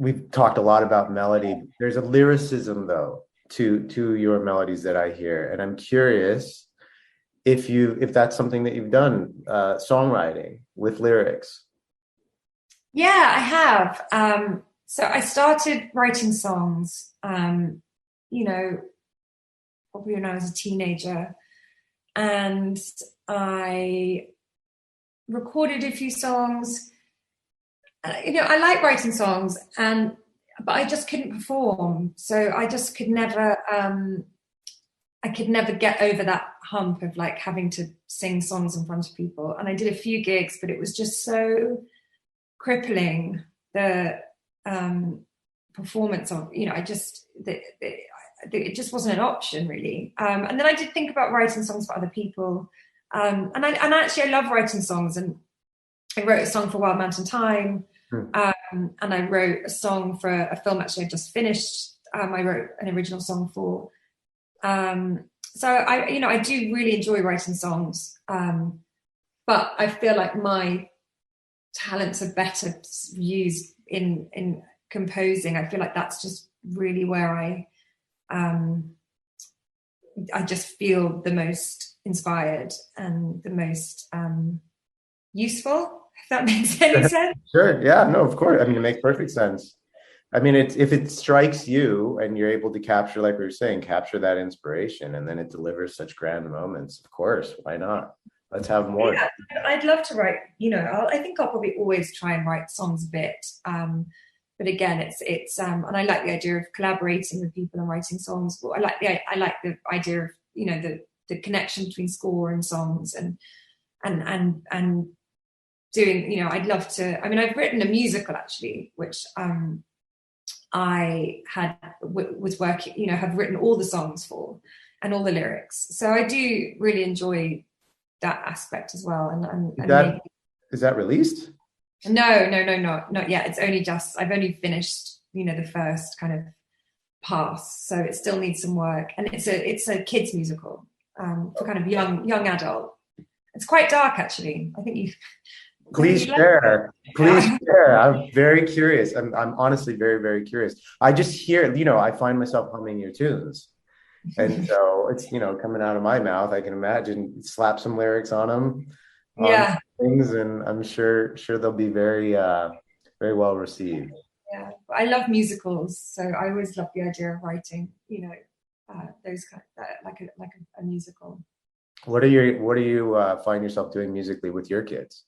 we've talked a lot about melody. There's a lyricism though to your melodies that I hear, and I'm curious if that's something that you've done, songwriting with lyrics. Yeah, I have. So I started writing songs, you know, probably when I was a teenager, and I recorded a few songs. I like writing songs, but I just couldn't perform. So I just could never. I could never get over that hump of like having to sing songs in front of people. And I did a few gigs, but it was just so crippling, the performance of, it just wasn't an option really. And then I did think about writing songs for other people. And actually I love writing songs, and I wrote a song for Wild Mountain Thyme. And I wrote a song for a film actually I just finished. I wrote an original song for. So I do really enjoy writing songs. But I feel like my talents are better used in composing. I feel like that's just really where I just feel the most inspired and the most useful, if that makes any sense. Sure. Yeah, no, of course. I mean, it makes perfect sense. I mean, if it strikes you and you're able to capture, like we were saying, capture that inspiration, and then it delivers such grand moments, of course, why not? Let's have more. Yeah, I'd love to write, I think I'll probably always try and write songs a bit. But again, it's and I like the idea of collaborating with people and writing songs. I like the idea of, the connection between score and songs and doing, I'd love to, I've written a musical actually, which I was working, have written all the songs for and all the lyrics. So I do really enjoy that aspect as well. Is that released? No, not yet. It's only I've only finished, the first kind of pass. So it still needs some work. And it's a kids musical for kind of young adult. It's quite dark actually. I think you. Please share. Please share. I'm very curious. I'm honestly very, very curious. I just hear, I find myself humming your tunes. And so it's, coming out of my mouth. I can imagine, slap some lyrics on them. Yeah. Things, and I'm sure they'll be very, very well received. Yeah. I love musicals. So I always love the idea of writing, those kind of, like a musical. What do you find yourself doing musically with your kids?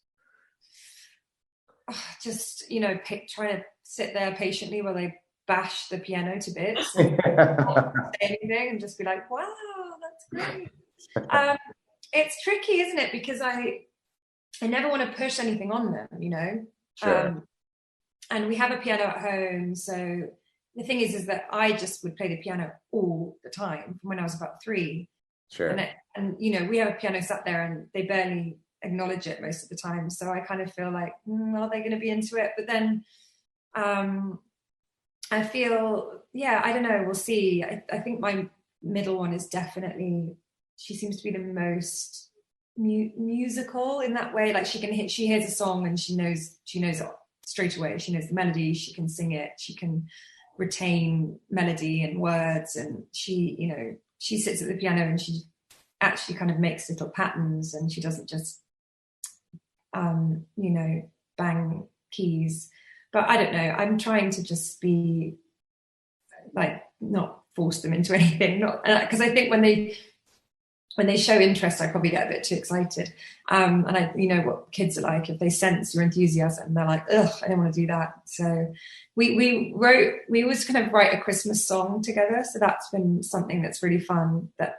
Just trying to sit there patiently while they bash the piano to bits not say anything and just be like, wow, that's great. It's tricky, isn't it, because I never want to push anything on them, Sure. And we have a piano at home, so the thing is that I just would play the piano all the time from when I was about 3. Sure. And we have a piano sat there and they barely acknowledge it most of the time, so I kind of feel like, are they going to be into it? But then I feel, I don't know, we'll see. I think my middle one is definitely, she seems to be the most musical in that way. Like she hears a song and she knows it straight away. She knows the melody, she can sing it, she can retain melody and words, and she sits at the piano and she actually kind of makes little patterns, and she doesn't just bang keys. But I don't know, I'm trying to just be like, not force them into anything, not because I think when they show interest, I probably get a bit too excited. And I, what kids are like, if they sense your enthusiasm, they're like, ugh, I don't want to do that. So we always kind of write a Christmas song together. So that's been something that's really fun, that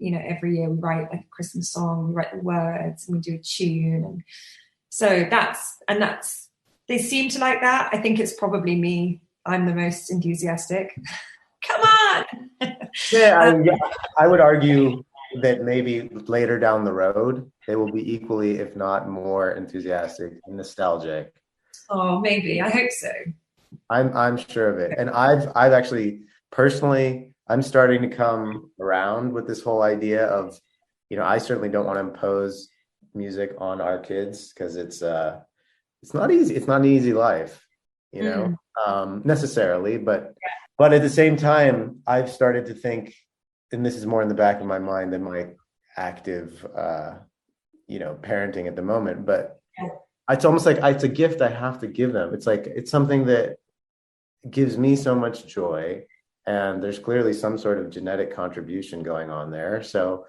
every year we write like a Christmas song, we write the words and we do a tune. And so that's they seem to like that. I think it's probably me. I'm the most enthusiastic. Come on. I would argue that maybe later down the road they will be equally, if not more, enthusiastic and nostalgic. Oh, maybe. I hope so. I'm sure of it. And I've actually personally, I'm starting to come around with this whole idea of, I certainly don't want to impose music on our kids, because it's not easy. It's not an easy life, necessarily, but at the same time, I've started to think, and this is more in the back of my mind than my active, parenting at the moment, but it's almost like it's a gift I have to give them. It's like, it's something that gives me so much joy. And there's clearly some sort of genetic contribution going on there. So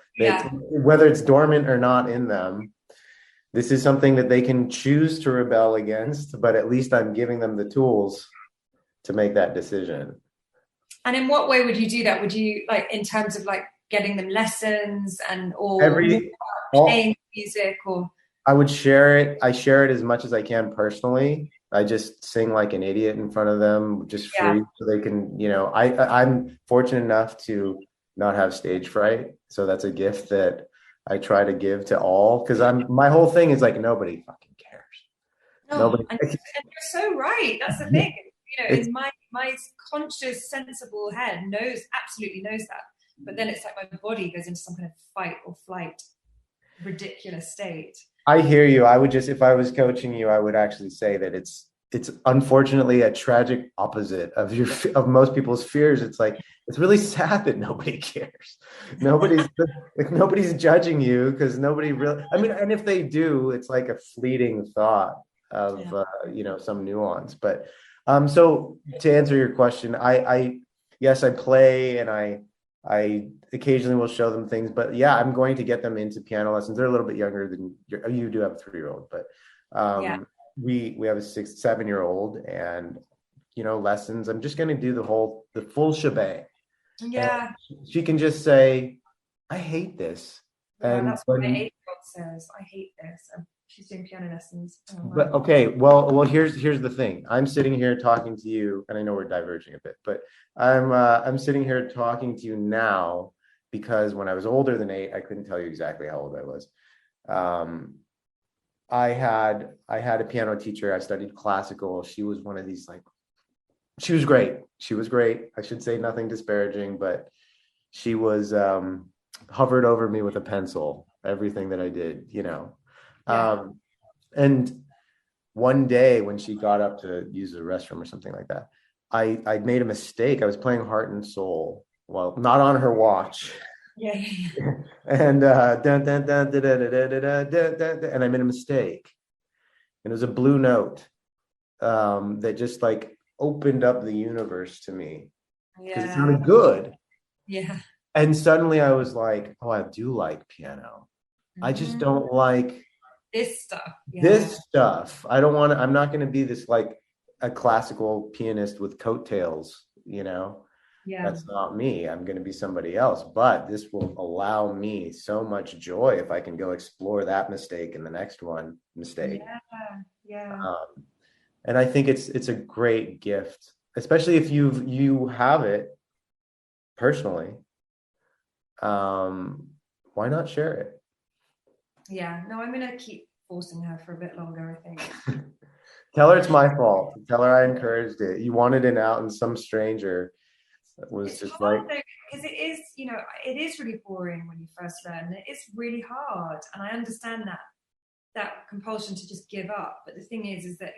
whether it's dormant or not in them, this is something that they can choose to rebel against, but at least I'm giving them the tools to make that decision. And in what way would you do that? Would you, like, in terms of like getting them lessons or playing music, or? I would share it. I share it as much as I can personally. I just sing like an idiot in front of them, just free, so they can, I'm fortunate enough to not have stage fright. So that's a gift that I try to give to all, because my whole thing is like, nobody fucking cares. Nobody. And you're so right. That's the thing. In my conscious, sensible head absolutely knows that. But then it's like my body goes into some kind of fight or flight, ridiculous state. I hear you. I would just, if I was coaching you, I would actually say that it's unfortunately a tragic opposite of most people's fears. It's like, it's really sad that nobody cares. Nobody's judging you, because nobody really, and if they do, it's like a fleeting thought of, some nuance. But, so to answer your question, yes, I play, and I occasionally will show them things, but I'm going to get them into piano lessons. They're a little bit younger than you do have a 3-year-old, but we have a 6-7-year-old, and lessons. I'm just going to do the full shebang. Yeah, and she can just say, "I hate this," and that's what my 8-year-old says. I hate this. She's doing piano lessons. But okay, well, here's the thing. I'm sitting here talking to you, and I know we're diverging a bit, but I'm sitting here talking to you now because when I was older than 8, I couldn't tell you exactly how old I was. I had a piano teacher. I studied classical. She was one of these, like, she was great. She was great. I should say nothing disparaging, but she was hovered over me with a pencil, everything that I did, and one day when she got up to use the restroom or something like that, I made a mistake. I was playing Heart and Soul, well, not on her watch. And and I made a mistake, and it was a blue note that just like opened up the universe to me, because it sounded good. And suddenly I was like, oh, I do like piano. I just don't like this stuff. This stuff. I'm not going to be this, like, a classical pianist with coattails, That's not me. I'm going to be somebody else. But this will allow me so much joy if I can go explore that mistake and the next mistake. And I think it's a great gift, especially if you have it personally. Why not share it? I'm gonna keep forcing her for a bit longer, I think. Tell her it's my fault. Tell her I encouraged it. You wanted it out, and some stranger was just hard, like, because it is, it is really boring when you first learn. It's really hard, and I understand that compulsion to just give up. But the thing is that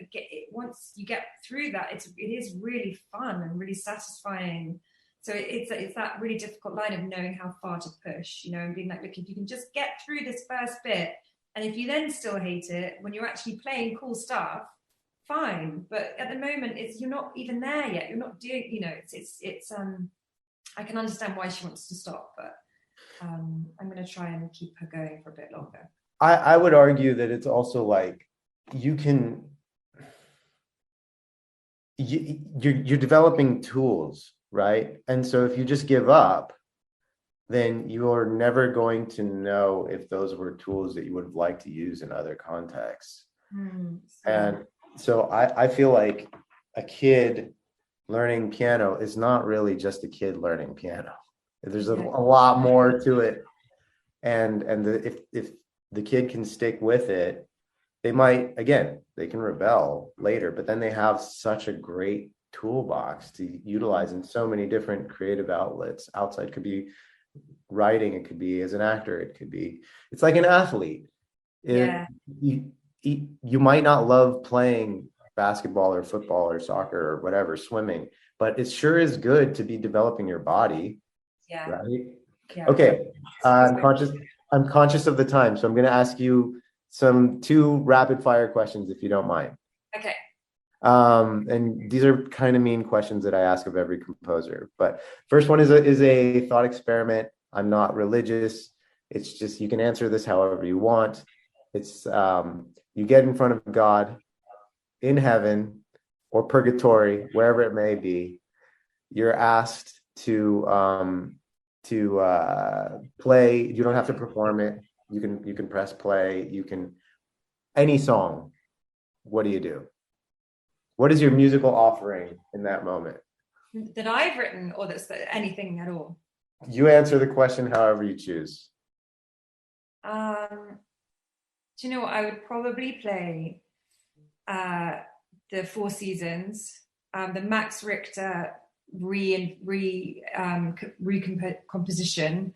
once you get through that, it is really fun and really satisfying. So it's that really difficult line of knowing how far to push, and being like, look, if you can just get through this first bit, and if you then still hate it, when you're actually playing cool stuff, fine. But at the moment, you're not even there yet. You're not doing, it's I can understand why she wants to stop, but I'm going to try and keep her going for a bit longer. I would argue that it's also like you're developing tools, right? And so if you just give up, then you're never going to know if those were tools that you would have liked to use in other contexts. And so I feel like a kid learning piano is not really just a kid learning piano. There's a lot more to it. And if the kid can stick with it, they can rebel later, but then they have such a great toolbox to utilize in so many different creative outlets. Outside could be writing, it could be as an actor, it's like an athlete. You might not love playing basketball or football or soccer or whatever, swimming, but it sure is good to be developing your body. Yeah. Right. Yeah. Okay. I'm conscious of the time, so I'm going to ask you two rapid fire questions if you don't mind. Okay. And these are kind of mean questions that I ask of every composer. But first one is a thought experiment. I'm not religious. It's just, you can answer this however you want. It's you get in front of God in heaven or purgatory, wherever it may be. You're asked to play. You don't have to perform it. You can press play. You can any song. What do you do? What is your musical offering in that moment? That I've written, or that's anything at all? You answer the question however you choose. Do you know what? I would probably play the Four Seasons, the Max Richter recomposition,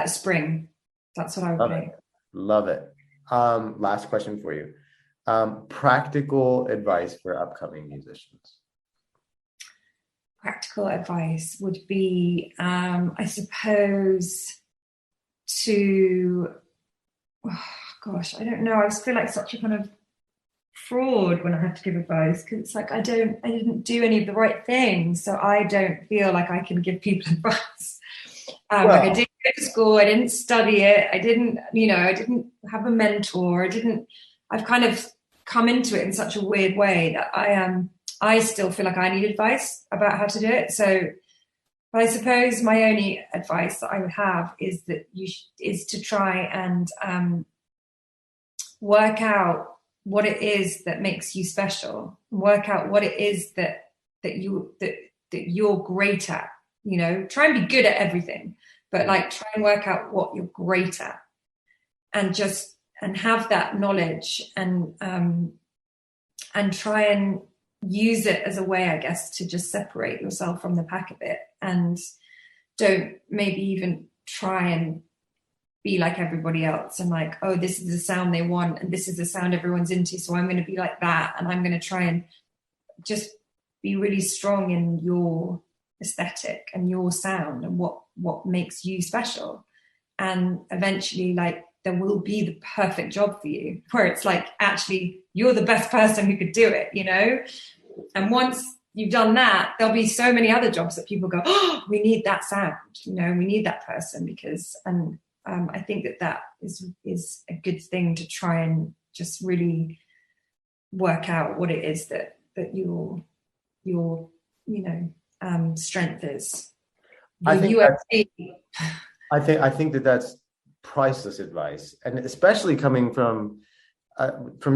Spring. That's what I would play. Love it. Last question for you. Practical advice for upcoming musicians. Practical advice would be, I suppose, I don't know. I just feel like such a kind of fraud when I have to give advice, because it's like I didn't do any of the right things, so I don't feel like I can give people advice. Like I didn't go to school, I didn't study it, I didn't have a mentor, I've kind of come into it in such a weird way that I still feel like I need advice about how to do it. So, but I suppose my only advice that I would have is that is to try and work out what it is that makes you special. Work out what it is that you're great at. Try and be good at everything, but like try and work out what you're great at, and have that knowledge and try and use it as a way, I guess, to just separate yourself from the pack a bit, and don't maybe even try and be like everybody else and like, oh, this is the sound they want and this is the sound everyone's into, so I'm going to be like that, and I'm going to try and just be really strong in your aesthetic and your sound and what makes you special. And eventually, like, there will be the perfect job for you where it's like, actually, you're the best person who could do it, And once you've done that, there'll be so many other jobs that people go, oh, we need that sound, we need that person, because, I think that is a good thing to try and just really work out what it is that your strength is. I think that's priceless advice, and especially coming from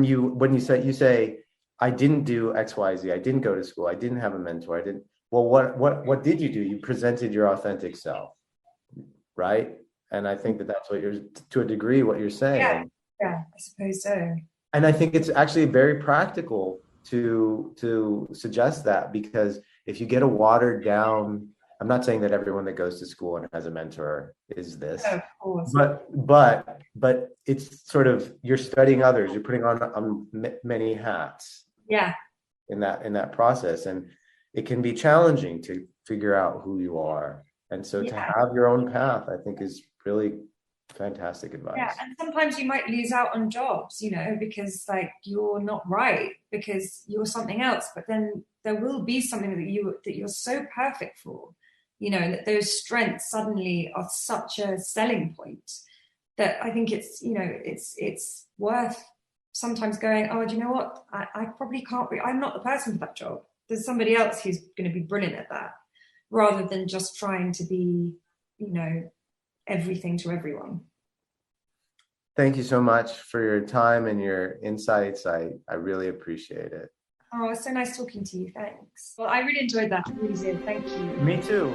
you, when you say I didn't do XYZ, I didn't go to school, I didn't have a mentor, well, what did you do? You presented your authentic self, right? And I think that's what to a degree what you're saying. Yeah, I suppose so. And I think it's actually very practical to suggest that, because if you get a watered down, I'm not saying that everyone that goes to school and has a mentor is this, of course. but it's sort of, you're studying others, you're putting on many hats. Yeah. In that process, and it can be challenging to figure out who you are, and so to have your own path, I think, is really fantastic advice. Yeah, and sometimes you might lose out on jobs, because like you're not right, because you're something else. But then there will be something that you're so perfect for, and that those strengths suddenly are such a selling point that I think it's it's worth sometimes going, oh, do you know what? I probably can't be. I'm not the person for that job. There's somebody else who's going to be brilliant at that, rather than just trying to be, everything to everyone. Thank you so much for your time and your insights. I really appreciate it. Oh, it's so nice talking to you. Thanks. Well, I really enjoyed that. I really did. Thank you. Me too.